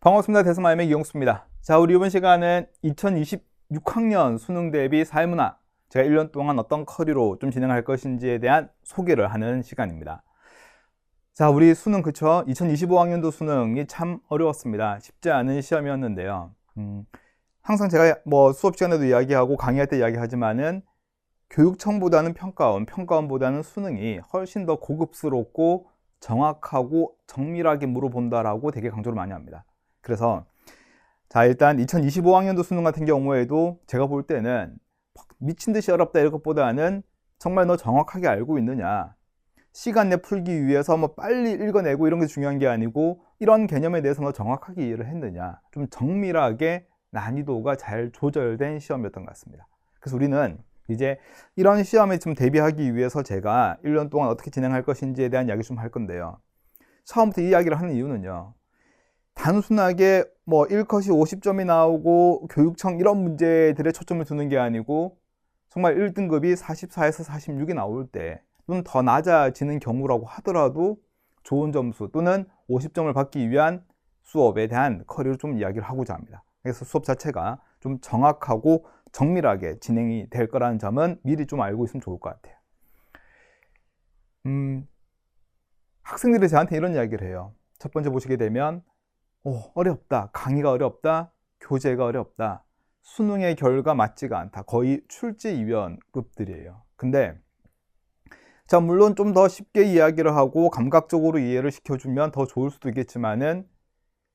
반갑습니다. 대스마임의 이용수입니다. 자, 우리 이번 시간은 2026학년 수능 대비 사회문화, 제가 1년 동안 어떤 커리로 좀 진행할 것인지에 대한 소개를 하는 시간입니다. 자, 우리 수능, 그쵸? 2025학년도 수능이 참 어려웠습니다. 쉽지 않은 시험이었는데요. 항상 제가 수업 시간에도 이야기하고 강의할 때 이야기하지만은 교육청보다는 평가원보다는 수능이 훨씬 더 고급스럽고 정확하고 정밀하게 물어본다라고 되게 강조를 많이 합니다. 그래서 자, 일단 2025학년도 수능 같은 경우에도 제가 볼 때는 미친 듯이 어렵다 이런 것보다는 정말 너 정확하게 알고 있느냐, 시간 내 풀기 위해서 빨리 읽어내고 이런 게 중요한 게 아니고 이런 개념에 대해서 너 정확하게 이해를 했느냐, 좀 정밀하게 난이도가 잘 조절된 시험이었던 것 같습니다. 그래서 우리는 이제 이런 시험에 좀 대비하기 위해서 제가 1년 동안 어떻게 진행할 것인지에 대한 이야기 좀 할 건데요. 처음부터 이 이야기를 하는 이유는요, 단순하게 1컷이 50점이 나오고 교육청 이런 문제들에 초점을 두는 게 아니고 정말 1등급이 44에서 46이 나올 때 또는 더 낮아지는 경우라고 하더라도 좋은 점수 또는 50점을 받기 위한 수업에 대한 커리를 좀 이야기를 하고자 합니다. 그래서 수업 자체가 좀 정확하고 정밀하게 진행이 될 거라는 점은 미리 좀 알고 있으면 좋을 것 같아요. 학생들이 저한테 이런 이야기를 해요. 첫 번째 보시게 되면 어렵다, 강의가 어렵다, 교재가 어렵다, 수능의 결과 맞지가 않다, 거의 출제위원급들이에요. 근데 자, 물론 좀 더 쉽게 이야기를 하고 감각적으로 이해를 시켜주면 더 좋을 수도 있겠지만은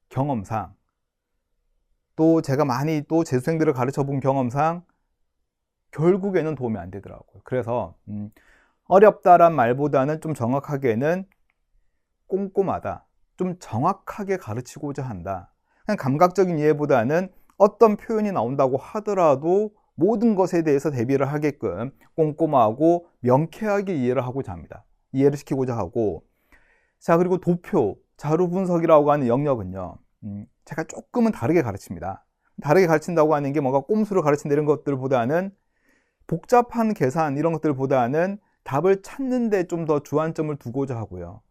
경험상 또 제가 많이 또 재수생들을 가르쳐 본 경험상 결국에는 도움이 안 되더라고요. 그래서 어렵다란 말보다는 좀 정확하게는 꼼꼼하다, 좀 정확하게 가르치고자 한다. 그냥 감각적인 이해보다는 어떤 표현이 나온다고 하더라도 모든 것에 대해서 대비를 하게끔 꼼꼼하고 명쾌하게 이해를 하고자 합니다. 이해를 시키고자 하고, 자, 그리고 도표, 자료 분석이라고 하는 영역은요, 제가 조금은 다르게 가르칩니다. 다르게 가르친다고 하는 게 뭔가 꼼수를 가르친다 이런 것들보다는 복잡한 계산 이런 것들보다는 답을 찾는 데 좀 더 주안점을 두고자 하고요.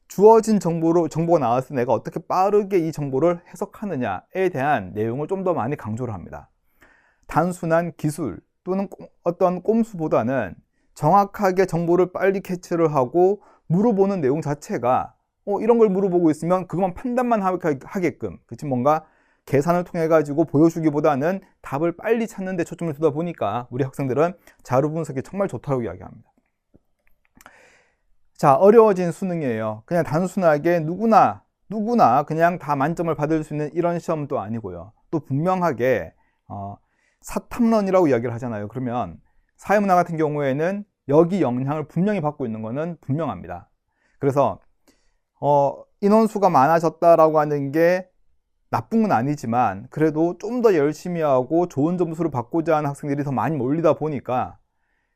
주어진 정보가 나왔을 때 내가 어떻게 빠르게 이 정보를 해석하느냐에 대한 내용을 좀 더 많이 강조를 합니다. 단순한 기술 또는 어떤 꼼수보다는 정확하게 정보를 빨리 캐치를 하고 물어보는 내용 자체가 이런 걸 물어보고 있으면 그것만 판단만 하게끔, 그치, 뭔가 계산을 통해 가지고 보여주기보다는 답을 빨리 찾는 데 초점을 두다 보니까 우리 학생들은 자료 분석이 정말 좋다고 이야기합니다. 자, 어려워진 수능이에요. 그냥 단순하게 누구나 그냥 다 만점을 받을 수 있는 이런 시험도 아니고요. 또 분명하게 사탐론이라고 이야기를 하잖아요. 그러면 사회문화 같은 경우에는 여기 영향을 분명히 받고 있는 거는 분명합니다. 그래서 인원수가 많아졌다라고 하는 게 나쁜 건 아니지만 그래도 좀 더 열심히 하고 좋은 점수를 받고자 하는 학생들이 더 많이 몰리다 보니까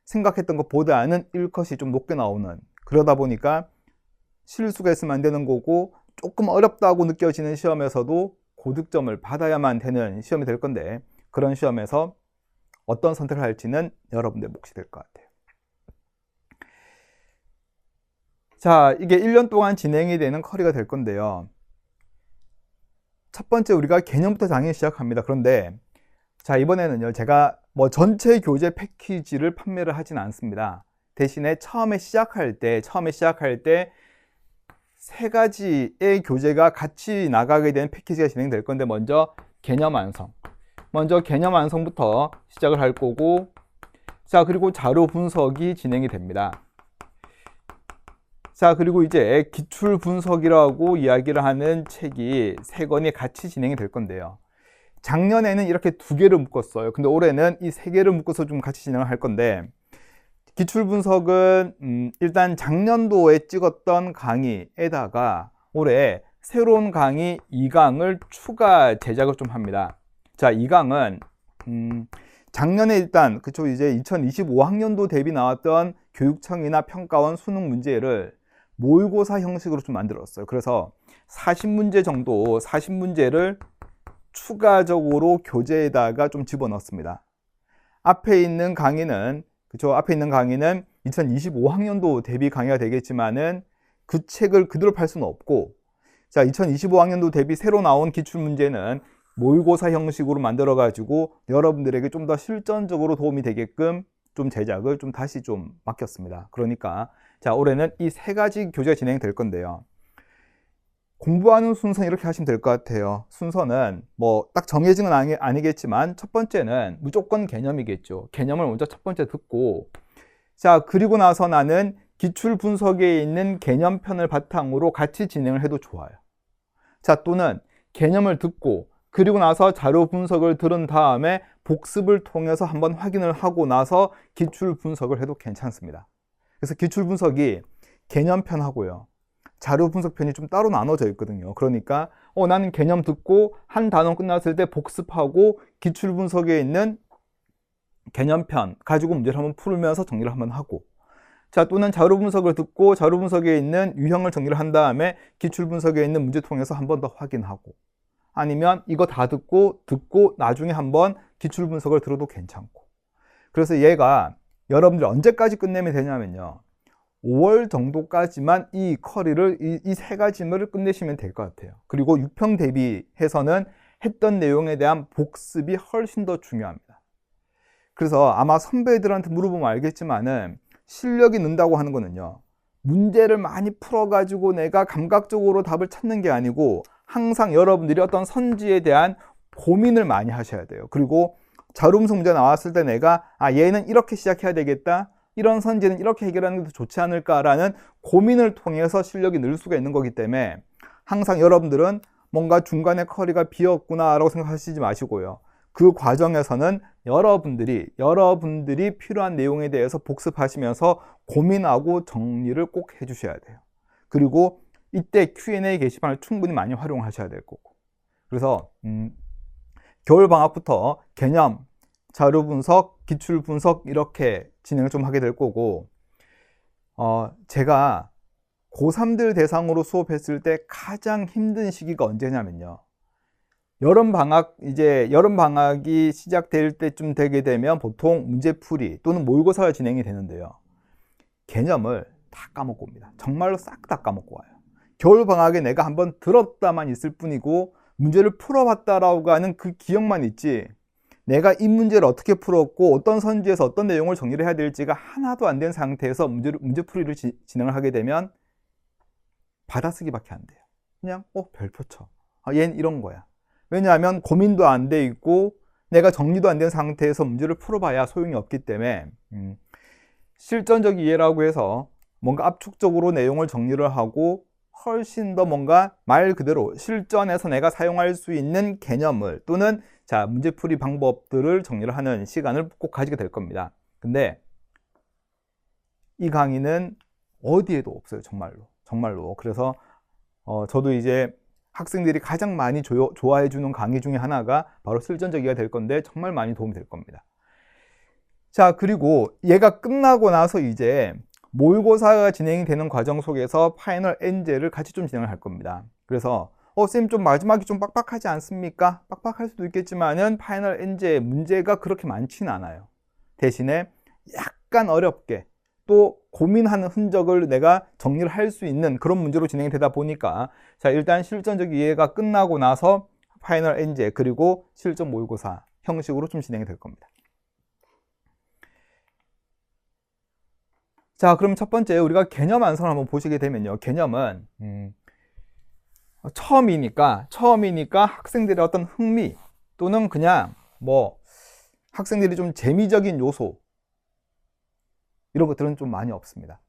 생각했던 것보다는 1컷이 좀 높게 나오는, 그러다 보니까 실수가 있으면 안 되는 거고 조금 어렵다고 느껴지는 시험에서도 고득점을 받아야만 되는 시험이 될 건데, 그런 시험에서 어떤 선택을 할지는 여러분들 몫이 될 것 같아요. 자, 이게 1년 동안 진행이 되는 커리가 될 건데요. 첫 번째 우리가 개념부터 당연히 시작합니다. 그런데 자, 이번에는요, 제가 전체 교재 패키지를 판매를 하진 않습니다. 대신에 처음에 시작할 때 세 가지의 교재가 같이 나가게 된 패키지가 진행될 건데, 먼저 개념 완성부터 시작을 할 거고, 자, 그리고 자료 분석이 진행이 됩니다. 자, 그리고 이제 기출 분석이라고 이야기를 하는 책이 3권이 같이 진행이 될 건데요. 작년에는 이렇게 2개를 묶었어요. 근데 올해는 이 3개를 묶어서 좀 같이 진행을 할 건데, 기출 분석은 일단 작년도에 찍었던 강의에다가 올해 새로운 강의 2강을 추가 제작을 좀 합니다. 자, 2강은 작년에 일단 이제 2025학년도 대비 나왔던 교육청이나 평가원 수능 문제를 모의고사 형식으로 좀 만들었어요. 그래서 40문제를 추가적으로 교재에다가 좀 집어넣습니다. 앞에 있는 강의는 2025학년도 대비 강의가 되겠지만은 그 책을 그대로 팔 수는 없고, 자, 2025학년도 대비 새로 나온 기출문제는 모의고사 형식으로 만들어가지고 여러분들에게 좀 더 실전적으로 도움이 되게끔 좀 제작을 좀 다시 좀 맡겼습니다. 그러니까 자, 올해는 이 세 가지 교재가 진행될 건데요. 공부하는 순서는 이렇게 하시면 될 것 같아요. 순서는 뭐 딱 정해진 건 아니겠지만 첫 번째는 무조건 개념이겠죠. 개념을 먼저 첫 번째 듣고, 자, 그리고 나서 나는 기출 분석에 있는 개념편을 바탕으로 같이 진행을 해도 좋아요. 자, 또는 개념을 듣고 그리고 나서 자료 분석을 들은 다음에 복습을 통해서 한번 확인을 하고 나서 기출 분석을 해도 괜찮습니다. 그래서 기출 분석이 개념편하고요, 자료 분석편이 좀 따로 나눠져 있거든요. 그러니까 나는 개념 듣고 한 단원 끝났을 때 복습하고 기출 분석에 있는 개념편 가지고 문제를 한번 풀면서 정리를 한번 하고, 자, 또는 자료 분석을 듣고 자료 분석에 있는 유형을 정리를 한 다음에 기출 분석에 있는 문제 통해서 한 번 더 확인하고, 아니면 이거 다 듣고 나중에 한번 기출 분석을 들어도 괜찮고. 그래서 얘가 여러분들 언제까지 끝내면 되냐면요, 5월 정도까지만 이 커리를 이 세 가지를 끝내시면 될 것 같아요. 그리고 6평 대비해서는 했던 내용에 대한 복습이 훨씬 더 중요합니다. 그래서 아마 선배들한테 물어보면 알겠지만은 실력이 는다고 하는 거는요, 문제를 많이 풀어가지고 내가 감각적으로 답을 찾는 게 아니고 항상 여러분들이 어떤 선지에 대한 고민을 많이 하셔야 돼요. 그리고 자료 분석 문제 나왔을 때 내가 얘는 이렇게 시작해야 되겠다, 이런 선지는 이렇게 해결하는 게 더 좋지 않을까라는 고민을 통해서 실력이 늘 수가 있는 거기 때문에 항상 여러분들은 뭔가 중간에 커리가 비었구나 라고 생각하시지 마시고요, 그 과정에서는 여러분들이 필요한 내용에 대해서 복습하시면서 고민하고 정리를 꼭 해주셔야 돼요. 그리고 이때 Q&A 게시판을 충분히 많이 활용하셔야 될 거고. 그래서 겨울방학부터 개념, 자료 분석, 기출 분석 이렇게 진행을 좀 하게 될 거고, 제가 고3들 대상으로 수업했을 때 가장 힘든 시기가 언제냐면요, 여름방학이 시작될 때쯤 되게 되면 보통 문제풀이 또는 모의고사가 진행이 되는데요, 개념을 다 까먹고 옵니다. 정말로 싹 다 까먹고 와요. 겨울방학에 내가 한번 들었다만 있을 뿐이고 문제를 풀어봤다라고 하는 그 기억만 있지, 내가 이 문제를 어떻게 풀었고 어떤 선지에서 어떤 내용을 정리를 해야 될지가 하나도 안 된 상태에서 문제풀이를 진행을 하게 되면 받아쓰기밖에 안 돼요. 그냥 별표 쳐. 얘는 이런 거야. 왜냐하면 고민도 안 돼 있고 내가 정리도 안 된 상태에서 문제를 풀어봐야 소용이 없기 때문에 실전적 이해라고 해서 뭔가 압축적으로 내용을 정리를 하고 훨씬 더 뭔가 말 그대로 실전에서 내가 사용할 수 있는 개념을 또는 문제풀이 방법들을 정리를 하는 시간을 꼭 가지게 될 겁니다. 근데 이 강의는 어디에도 없어요. 정말로. 그래서 저도 이제 학생들이 가장 많이 좋아해 주는 강의 중에 하나가 바로 실전적이가 될 건데 정말 많이 도움이 될 겁니다. 자, 그리고 얘가 끝나고 나서 이제 모의고사가 진행이 되는 과정 속에서 파이널 엔제를 같이 좀 진행을 할 겁니다. 그래서 쌤 좀 마지막이 좀 빡빡하지 않습니까? 빡빡할 수도 있겠지만은 파이널 엔제 문제가 그렇게 많지는 않아요. 대신에 약간 어렵게 또 고민하는 흔적을 내가 정리를 할 수 있는 그런 문제로 진행이 되다 보니까, 자, 일단 실전적 이해가 끝나고 나서 파이널 엔제 그리고 실전 모의고사 형식으로 좀 진행이 될 겁니다. 자, 그럼 첫 번째 우리가 개념 완성을 한번 보시게 되면요, 개념은 처음이니까 학생들의 어떤 흥미 또는 그냥 학생들이 좀 재미적인 요소 이런 것들은 좀 많이 없습니다.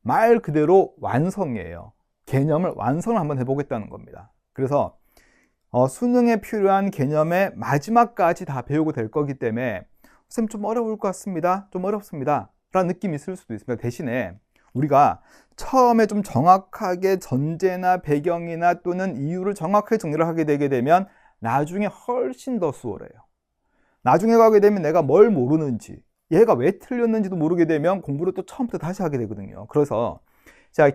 말 그대로 완성이에요. 개념을 완성을 한번 해보겠다는 겁니다. 그래서 수능에 필요한 개념의 마지막까지 다 배우고 될 거기 때문에 쌤 좀 어려울 것 같습니다, 좀 어렵습니다 라는 느낌이 있을 수도 있습니다. 대신에 우리가 처음에 좀 정확하게 전제나 배경이나 또는 이유를 정확하게 정리를 하게 되게 되면 나중에 훨씬 더 수월해요. 나중에 가게 되면 내가 뭘 모르는지, 얘가 왜 틀렸는지도 모르게 되면 공부를 또 처음부터 다시 하게 되거든요. 그래서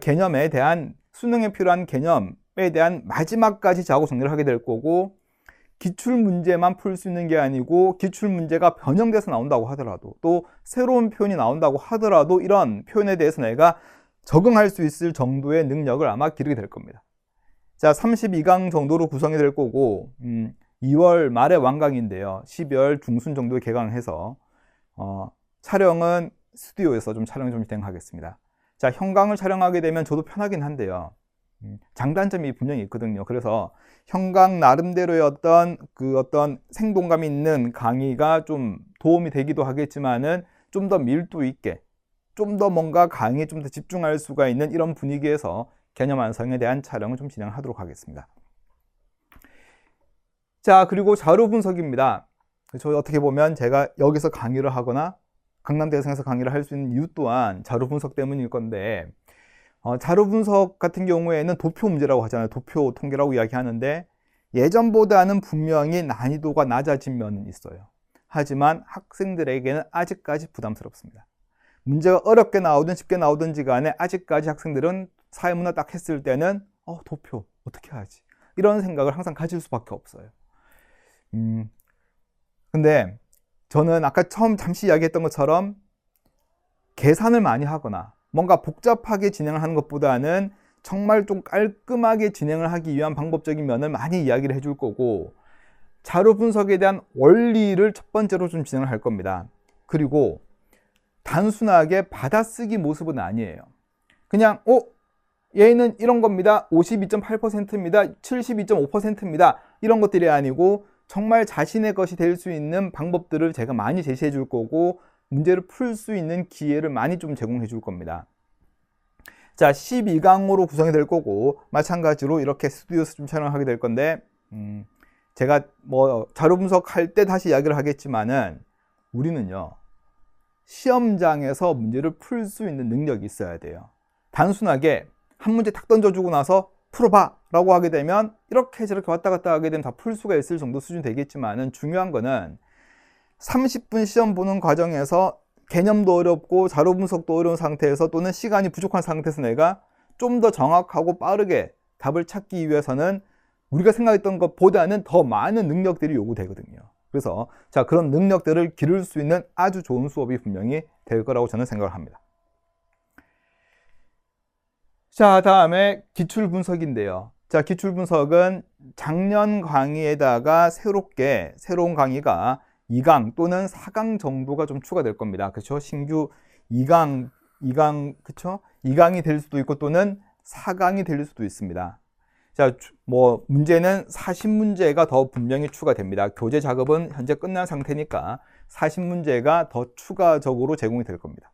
개념에 대한, 수능에 필요한 개념에 대한 마지막까지 자고 정리를 하게 될 거고, 기출 문제만 풀 수 있는 게 아니고 기출 문제가 변형돼서 나온다고 하더라도 또 새로운 표현이 나온다고 하더라도 이런 표현에 대해서 내가 적응할 수 있을 정도의 능력을 아마 기르게 될 겁니다. 자, 32강 정도로 구성이 될 거고 2월 말에 완강인데요. 12월 중순 정도에 개강해서 촬영은 스튜디오에서 좀 촬영 좀 진행하겠습니다. 자, 현강을 촬영하게 되면 저도 편하긴 한데요. 장단점이 분명히 있거든요. 그래서 현강 나름대로의 어떤 생동감이 있는 강의가 좀 도움이 되기도 하겠지만은 좀 더 밀도 있게, 좀 더 뭔가 강의에 좀 더 집중할 수가 있는 이런 분위기에서 개념 완성에 대한 촬영을 좀 진행하도록 하겠습니다. 자, 그리고 자료 분석입니다. 저 어떻게 보면 제가 여기서 강의를 하거나 강남대성에서 강의를 할 수 있는 이유 또한 자료 분석 때문일 건데, 자료 분석 같은 경우에는 도표 문제라고 하잖아요. 도표 통계라고 이야기하는데 예전보다는 분명히 난이도가 낮아진 면은 있어요. 하지만 학생들에게는 아직까지 부담스럽습니다. 문제가 어렵게 나오든 쉽게 나오든지 간에 아직까지 학생들은 사회문화 딱 했을 때는 도표 어떻게 하지? 이런 생각을 항상 가질 수밖에 없어요. 근데 저는 아까 처음 잠시 이야기했던 것처럼 계산을 많이 하거나 뭔가 복잡하게 진행을 하는 것보다는 정말 좀 깔끔하게 진행을 하기 위한 방법적인 면을 많이 이야기를 해줄 거고, 자료 분석에 대한 원리를 첫 번째로 좀 진행을 할 겁니다. 그리고 단순하게 받아쓰기 모습은 아니에요. 그냥 얘는 이런 겁니다. 52.8%입니다. 72.5%입니다. 이런 것들이 아니고 정말 자신의 것이 될 수 있는 방법들을 제가 많이 제시해 줄 거고, 문제를 풀 수 있는 기회를 많이 좀 제공해 줄 겁니다. 자, 12강으로 구성이 될 거고, 마찬가지로 이렇게 스튜디오에서 좀 촬영을 하게 될 건데, 제가 뭐 자료 분석할 때 다시 이야기를 하겠지만은 우리는요, 시험장에서 문제를 풀 수 있는 능력이 있어야 돼요. 단순하게 한 문제 딱 던져주고 나서 풀어봐 라고 하게 되면 이렇게 저렇게 왔다 갔다 하게 되면 다 풀 수가 있을 정도 수준 되겠지만은, 중요한 거는 30분 시험 보는 과정에서 개념도 어렵고 자료 분석도 어려운 상태에서, 또는 시간이 부족한 상태에서 내가 좀 더 정확하고 빠르게 답을 찾기 위해서는 우리가 생각했던 것보다는 더 많은 능력들이 요구되거든요. 그래서 자, 그런 능력들을 기를 수 있는 아주 좋은 수업이 분명히 될 거라고 저는 생각을 합니다. 자, 다음에 기출 분석인데요. 자, 기출 분석은 작년 강의에다가 새로운 강의가 2강 또는 4강 정도가 좀 추가될 겁니다. 그렇죠? 신규 2강, 그렇죠? 2강이 될 수도 있고 또는 4강이 될 수도 있습니다. 자, 뭐 문제는 40문제가 더 분명히 추가됩니다. 교재 작업은 현재 끝난 상태니까 40문제가 더 추가적으로 제공이 될 겁니다.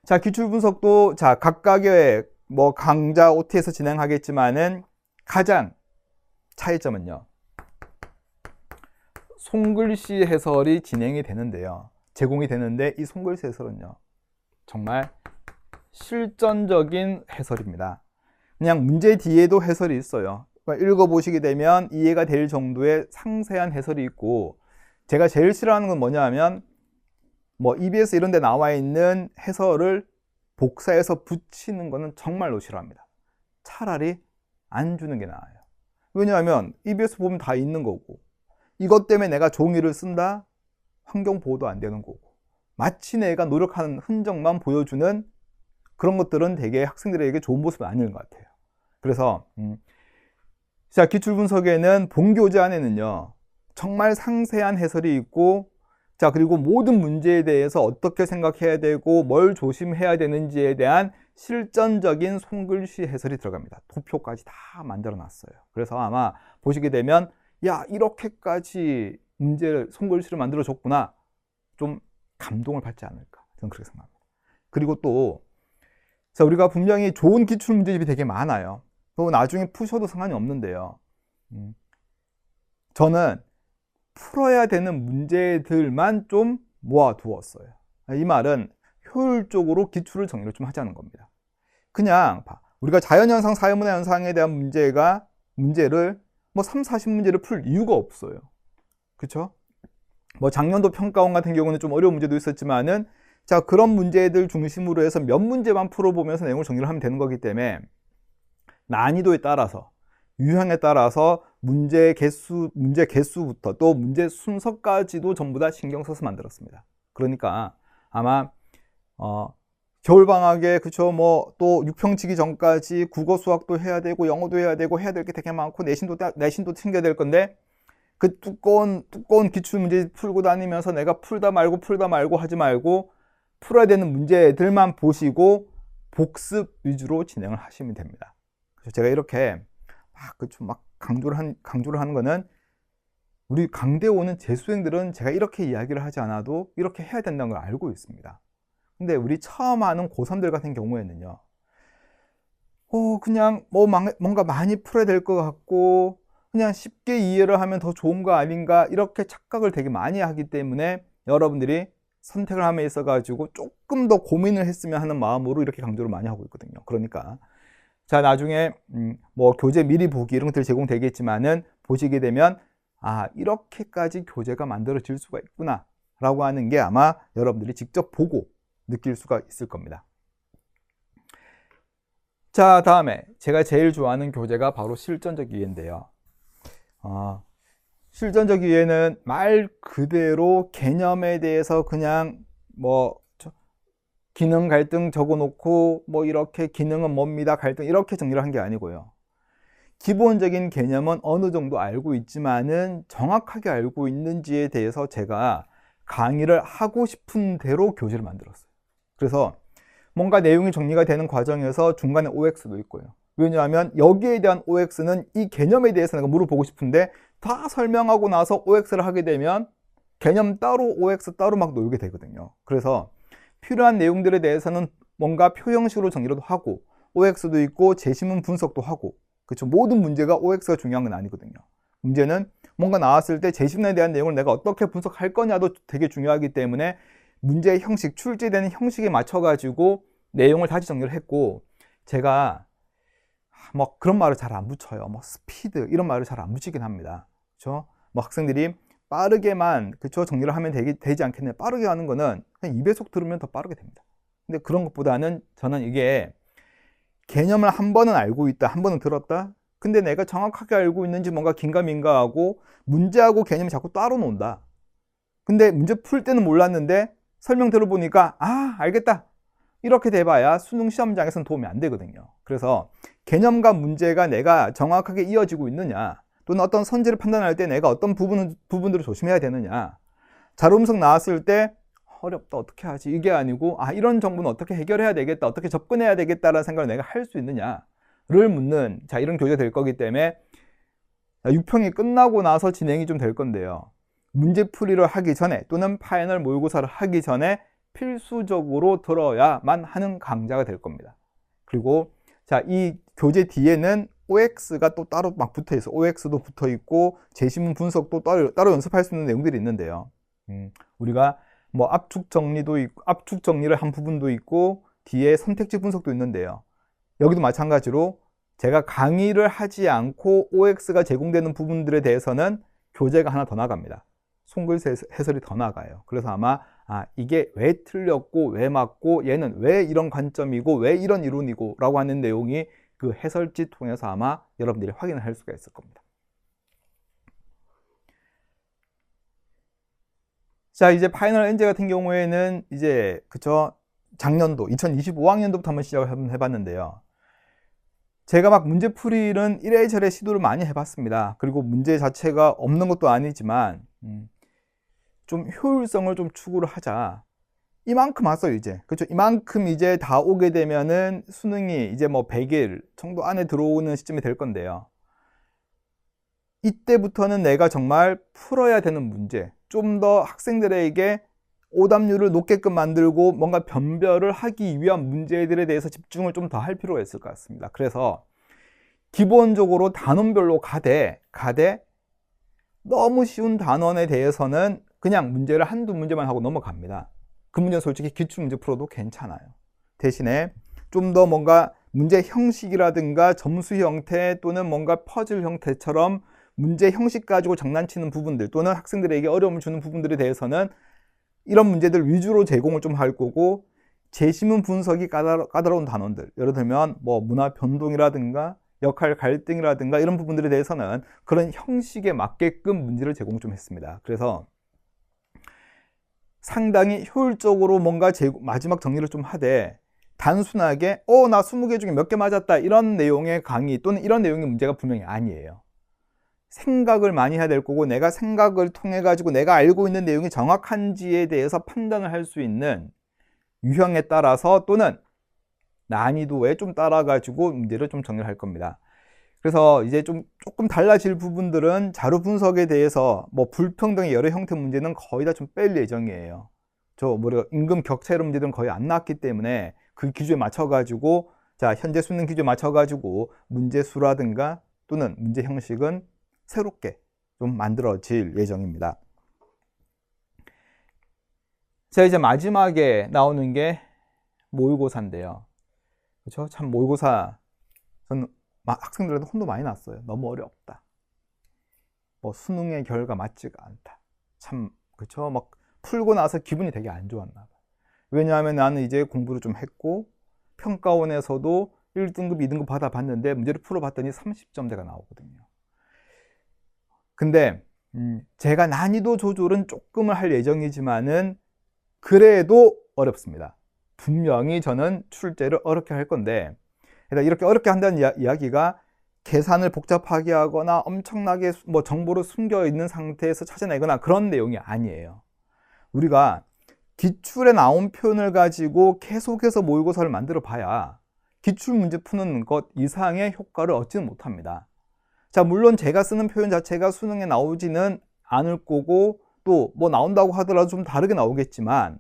자, 기출 분석도 자, 각각의 뭐 강좌 OT에서 진행하겠지만은 가장 차이점은요, 손글씨 해설이 진행이 되는데요. 제공이 되는데, 이 손글씨 해설은요, 정말 실전적인 해설입니다. 그냥 문제 뒤에도 해설이 있어요. 그러니까 읽어보시게 되면 이해가 될 정도의 상세한 해설이 있고, 제가 제일 싫어하는 건 뭐냐 하면 뭐 EBS 이런 데 나와 있는 해설을 복사해서 붙이는 거는 정말로 싫어합니다. 차라리 안 주는 게 나아요. 왜냐하면 EBS 보면 다 있는 거고, 이것 때문에 내가 종이를 쓴다? 환경 보호도 안 되는 거고, 마치 내가 노력하는 흔적만 보여주는 그런 것들은 되게 학생들에게 좋은 모습은 아닌 것 같아요. 그래서 자, 기출 분석에는 본교재 안에는요, 정말 상세한 해설이 있고, 자, 그리고 모든 문제에 대해서 어떻게 생각해야 되고 뭘 조심해야 되는지에 대한 실전적인 손글씨 해설이 들어갑니다. 도표까지 다 만들어 놨어요. 그래서 아마 보시게 되면 야, 이렇게까지 문제를 손글씨를 만들어 줬구나, 좀 감동을 받지 않을까, 저는 그렇게 생각합니다. 그리고 또 자, 우리가 분명히 좋은 기출 문제집이 되게 많아요. 또 나중에 푸셔도 상관이 없는데요, 저는 풀어야 되는 문제들만 좀 모아두었어요. 이 말은 효율적으로 기출을 정리를 좀 하자는 겁니다. 그냥 우리가 자연현상, 사회문화현상에 대한 문제를 뭐 3, 40문제를 풀 이유가 없어요. 그렇죠? 뭐 작년도 평가원 같은 경우는 좀 어려운 문제도 있었지만은, 자, 그런 문제들 중심으로 해서 몇 문제만 풀어보면서 내용을 정리를 하면 되는 거기 때문에, 난이도에 따라서, 유형에 따라서 문제 개수부터 또 문제 순서까지도 전부 다 신경 써서 만들었습니다. 그러니까 아마 겨울방학에, 그쵸, 뭐, 또 육평치기 전까지 국어, 수학도 해야 되고, 영어도 해야 되고, 해야 될 게 되게 많고, 내신도 챙겨야 될 건데, 그 두꺼운 기출문제 풀고 다니면서 내가 풀다 말고 하지 말고, 풀어야 되는 문제들만 보시고, 복습 위주로 진행을 하시면 됩니다. 그래서 제가 이렇게 막 강조를 하는 거는, 우리 강대 오는 재수생들은 제가 이렇게 이야기를 하지 않아도 이렇게 해야 된다는 걸 알고 있습니다. 근데 우리 처음 하는 고3들 같은 경우에는요, 그냥 뭔가 많이 풀어야 될 것 같고, 그냥 쉽게 이해를 하면 더 좋은 거 아닌가, 이렇게 착각을 되게 많이 하기 때문에 여러분들이 선택을 함에 있어 가지고 조금 더 고민을 했으면 하는 마음으로 이렇게 강조를 많이 하고 있거든요. 그러니까 자, 나중에 뭐 교재 미리 보기 이런 것들 제공되겠지만은, 보시게 되면 이렇게까지 교재가 만들어질 수가 있구나 라고 하는 게 아마 여러분들이 직접 보고 느낄 수가 있을 겁니다. 자, 다음에 제가 제일 좋아하는 교재가 바로 실전적 이해인데요. 실전적 이해는 말 그대로 개념에 대해서 그냥 뭐 기능 갈등 적어놓고 뭐 이렇게 기능은 뭡니다, 갈등 이렇게 정리를 한 게 아니고요. 기본적인 개념은 어느 정도 알고 있지만은 정확하게 알고 있는지에 대해서 제가 강의를 하고 싶은 대로 교재를 만들었어요. 그래서 뭔가 내용이 정리가 되는 과정에서 중간에 OX도 있고요. 왜냐하면 여기에 대한 OX는 이 개념에 대해서 내가 물어보고 싶은데, 다 설명하고 나서 OX를 하게 되면 개념 따로 OX 따로 막 놀게 되거든요. 그래서 필요한 내용들에 대해서는 뭔가 표형식으로 정리도 하고, OX도 있고 제시문 분석도 하고, 그렇죠. 모든 문제가 OX가 중요한 건 아니거든요. 문제는 뭔가 나왔을 때 제시문에 대한 내용을 내가 어떻게 분석할 거냐도 되게 중요하기 때문에, 문제의 형식, 출제되는 형식에 맞춰 가지고 내용을 다시 정리를 했고, 제가 뭐 그런 말을 잘 안 붙여요. 뭐 스피드 이런 말을 잘 안 붙이긴 합니다. 그렇죠? 뭐 학생들이 빠르게만, 그렇죠, 정리를 하면 되지 않겠냐. 빠르게 하는 거는 그냥 2배속 들으면 더 빠르게 됩니다. 근데 그런 것보다는 저는 이게 개념을 한 번은 알고 있다, 한 번은 들었다. 근데 내가 정확하게 알고 있는지 뭔가 긴가민가하고, 문제하고 개념이 자꾸 따로 논다. 근데 문제 풀 때는 몰랐는데 설명 들어보니까 알겠다, 이렇게 돼봐야 수능 시험장에서는 도움이 안 되거든요. 그래서 개념과 문제가 내가 정확하게 이어지고 있느냐, 또는 어떤 선지를 판단할 때 내가 어떤 부분들을 조심해야 되느냐, 자료 분석 나왔을 때 어렵다, 어떻게 하지, 이게 아니고 이런 정보는 어떻게 해결해야 되겠다, 어떻게 접근해야 되겠다라는 생각을 내가 할 수 있느냐를 묻는, 이런 교재 될 거기 때문에 6평이 끝나고 나서 진행이 좀 될 건데요. 문제풀이를 하기 전에 또는 파이널 모의고사를 하기 전에 필수적으로 들어야만 하는 강좌가 될 겁니다. 그리고 이 교재 뒤에는 OX가 또 따로 막 붙어 있어. OX도 붙어 있고 제시문 분석도 따로 연습할 수 있는 내용들이 있는데요. 우리가 뭐 압축 정리도 있고, 압축 정리를 한 부분도 있고, 뒤에 선택지 분석도 있는데요. 여기도 마찬가지로 제가 강의를 하지 않고 OX가 제공되는 부분들에 대해서는 교재가 하나 더 나갑니다. 손글씨 해설이 더 나가요. 그래서 아마 이게 왜 틀렸고 왜 맞고, 얘는 왜 이런 관점이고 왜 이런 이론이고 라고 하는 내용이 그 해설지 통해서 아마 여러분들이 확인을 할 수가 있을 겁니다. 자, 이제 파이널 엔제 같은 경우에는 이제, 그쵸, 작년도 2025학년도부터 한번 시작을 해봤는데요. 제가 막 문제풀이는 이래저래 시도를 많이 해봤습니다. 그리고 문제 자체가 없는 것도 아니지만 좀 효율성을 좀 추구를 하자. 이만큼 왔어요, 이제. 그렇죠? 이만큼 이제 다 오게 되면은 수능이 이제 뭐 100일 정도 안에 들어오는 시점이 될 건데요. 이때부터는 내가 정말 풀어야 되는 문제, 좀 더 학생들에게 오답률을 높게끔 만들고 뭔가 변별을 하기 위한 문제들에 대해서 집중을 좀 더 할 필요가 있을 것 같습니다. 그래서 기본적으로 단원별로 가되 너무 쉬운 단원에 대해서는 그냥 문제를 한두 문제만 하고 넘어갑니다. 그 문제는 솔직히 기출문제 풀어도 괜찮아요. 대신에 좀 더 뭔가 문제 형식이라든가 점수 형태 또는 뭔가 퍼즐 형태처럼 문제 형식 가지고 장난치는 부분들, 또는 학생들에게 어려움을 주는 부분들에 대해서는 이런 문제들 위주로 제공을 좀 할 거고, 제시문 분석이 까다로운 단원들, 예를 들면 뭐 문화 변동이라든가 역할 갈등이라든가 이런 부분들에 대해서는 그런 형식에 맞게끔 문제를 제공 좀 했습니다. 그래서 상당히 효율적으로 뭔가 마지막 정리를 좀 하되, 단순하게 나 20개 중에 몇 개 맞았다 이런 내용의 강의 또는 이런 내용의 문제가 분명히 아니에요. 생각을 많이 해야 될 거고, 내가 생각을 통해 가지고 내가 알고 있는 내용이 정확한지에 대해서 판단을 할 수 있는 유형에 따라서 또는 난이도에 좀 따라 가지고 문제를 좀 정리를 할 겁니다. 그래서 이제 조금 달라질 부분들은 자료 분석에 대해서 뭐 불평등의 여러 형태 문제는 거의 다 좀 뺄 예정이에요. 임금 격차 이런 문제들은 거의 안 나왔기 때문에 그 기준에 맞춰 가지고, 자, 현재 수능 기준에 맞춰 가지고 문제 수라든가 또는 문제 형식은 새롭게 좀 만들어질 예정입니다. 자, 이제 마지막에 나오는 게 모의고사인데요. 그렇죠? 참 모의고사 저는 학생들한테 혼도 많이 났어요. 너무 어렵다. 뭐 수능의 결과 맞지가 않다. 참, 그렇죠? 막 풀고 나서 기분이 되게 안 좋았나 봐. 왜냐하면 나는 이제 공부를 좀 했고 평가원에서도 1등급, 2등급 받아봤는데 문제를 풀어봤더니 30점대가 나오거든요. 근데 제가 난이도 조절은 조금은 할 예정이지만은 그래도 어렵습니다. 분명히 저는 출제를 어렵게 할 건데, 이렇게 어렵게 한다는 이야기가 계산을 복잡하게 하거나 엄청나게 뭐 정보를 숨겨 있는 상태에서 찾아내거나 그런 내용이 아니에요. 우리가 기출에 나온 표현을 가지고 계속해서 모의고사를 만들어 봐야 기출 문제 푸는 것 이상의 효과를 얻지는 못합니다. 자, 물론 제가 쓰는 표현 자체가 수능에 나오지는 않을 거고 또 뭐 나온다고 하더라도 좀 다르게 나오겠지만,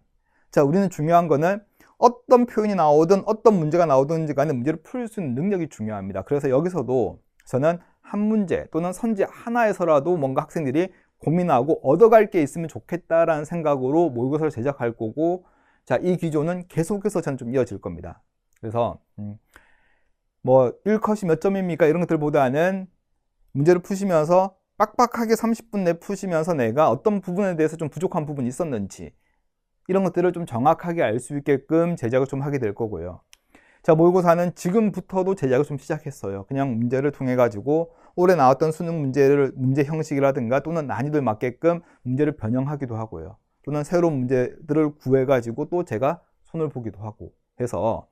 자, 우리는 중요한 거는 어떤 표현이 나오든 어떤 문제가 나오든지 간에 문제를 풀 수 있는 능력이 중요합니다. 그래서 여기서도 저는 한 문제 또는 선지 하나에서라도 뭔가 학생들이 고민하고 얻어갈 게 있으면 좋겠다라는 생각으로 모의고사를 제작할 거고, 자, 이 기조는 계속해서 저는 좀 이어질 겁니다. 그래서 뭐 1컷이 몇 점입니까? 이런 것들보다는 문제를 푸시면서 빡빡하게 30분 내 푸시면서 내가 어떤 부분에 대해서 좀 부족한 부분이 있었는지 이런 것들을 좀 정확하게 알 수 있게끔 제작을 좀 하게 될 거고요. 자, 모의고사는 지금부터도 제작을 좀 시작했어요. 그냥 문제를 통해 가지고 올해 나왔던 수능 문제 형식이라든가 또는 난이도에 맞게끔 문제를 변형하기도 하고요. 또는 새로운 문제들을 구해 가지고 또 제가 손을 보기도 하고 해서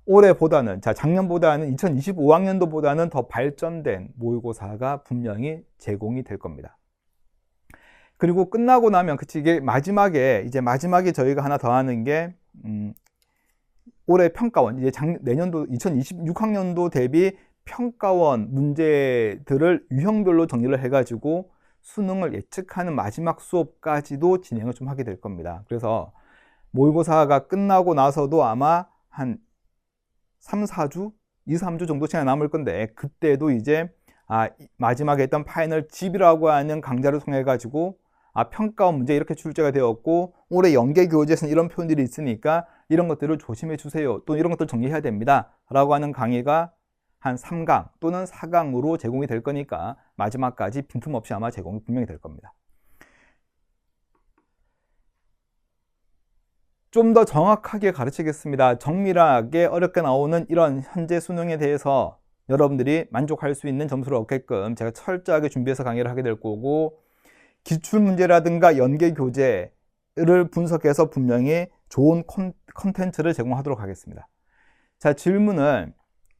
올해보다는, 자, 작년보다는 2025학년도보다는 더 발전된 모의고사가 분명히 제공이 될 겁니다. 그리고 끝나고 나면, 이게 마지막에 저희가 하나 더 하는 게, 올해 평가원, 이제 내년도 2026학년도 대비 평가원 문제들을 유형별로 정리를 해가지고 수능을 예측하는 마지막 수업까지도 진행을 좀 하게 될 겁니다. 그래서 모의고사가 끝나고 나서도 아마 한 3, 4주? 2, 3주 정도 시간이 남을 건데, 그때도 이제 마지막에 했던 파이널 집이라고 하는 강좌를 통해 가지고 평가원 문제 이렇게 출제가 되었고 올해 연계 교재에서는 이런 표현들이 있으니까 이런 것들을 조심해 주세요. 또 이런 것들 정리해야 됩니다. 라고 하는 강의가 한 3강 또는 4강으로 제공이 될 거니까 마지막까지 빈틈없이 아마 제공이 분명히 될 겁니다. 좀 더 정확하게 가르치겠습니다. 정밀하게 어렵게 나오는 이런 현재 수능에 대해서 여러분들이 만족할 수 있는 점수를 얻게끔 제가 철저하게 준비해서 강의를 하게 될 거고, 기출문제라든가 연계 교재를 분석해서 분명히 좋은 콘텐츠를 제공하도록 하겠습니다. 자, 질문은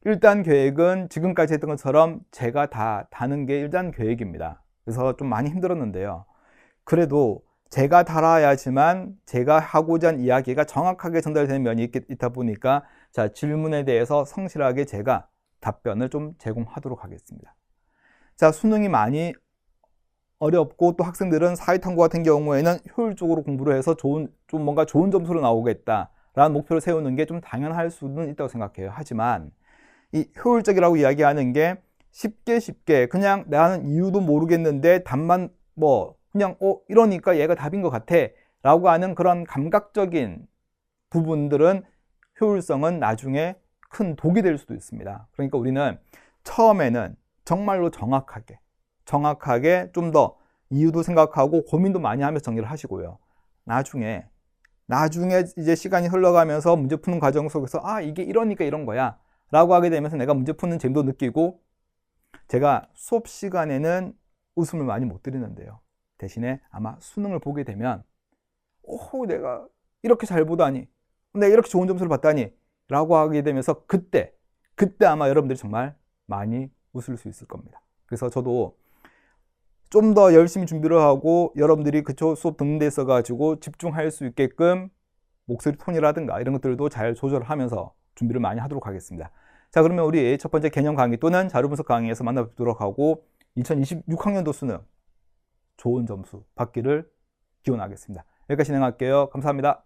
1단 계획은 지금까지 했던 것처럼 제가 다 다는 게 1단 계획입니다. 그래서 좀 많이 힘들었는데요. 그래도 제가 달아야지만 제가 하고자 하는 이야기가 정확하게 전달되는 면이 있다 보니까, 자, 질문에 대해서 성실하게 제가 답변을 좀 제공하도록 하겠습니다. 자, 수능이 많이 어렵고 또 학생들은 사회탐구 같은 경우에는 효율적으로 공부를 해서 뭔가 좋은 점수로 나오겠다라는 목표를 세우는 게 좀 당연할 수는 있다고 생각해요. 하지만 이 효율적이라고 이야기하는 게 쉽게 그냥 나는 이유도 모르겠는데 답만 그냥 이러니까 얘가 답인 것 같아 라고 하는 그런 감각적인 부분들은 효율성은 나중에 큰 독이 될 수도 있습니다. 그러니까 우리는 처음에는 정말로 정확하게 좀 더 이유도 생각하고 고민도 많이 하면서 정리를 하시고요. 나중에 이제 시간이 흘러가면서 문제 푸는 과정 속에서 이게 이러니까 이런 거야 라고 하게 되면서 내가 문제 푸는 재미도 느끼고, 제가 수업 시간에는 웃음을 많이 못 드리는데요. 대신에 아마 수능을 보게 되면 내가 이렇게 잘 보다니, 내가 이렇게 좋은 점수를 받다니 라고 하게 되면서 그때 아마 여러분들이 정말 많이 웃을 수 있을 겁니다. 그래서 저도 좀 더 열심히 준비를 하고 여러분들이 그쪽 수업 듣는 데 있어 가지고 집중할 수 있게끔 목소리 톤이라든가 이런 것들도 잘 조절하면서 준비를 많이 하도록 하겠습니다. 자, 그러면 우리 첫 번째 개념 강의 또는 자료 분석 강의에서 만나뵙도록 하고 2026학년도 수능 좋은 점수 받기를 기원하겠습니다. 여기까지 진행할게요. 감사합니다.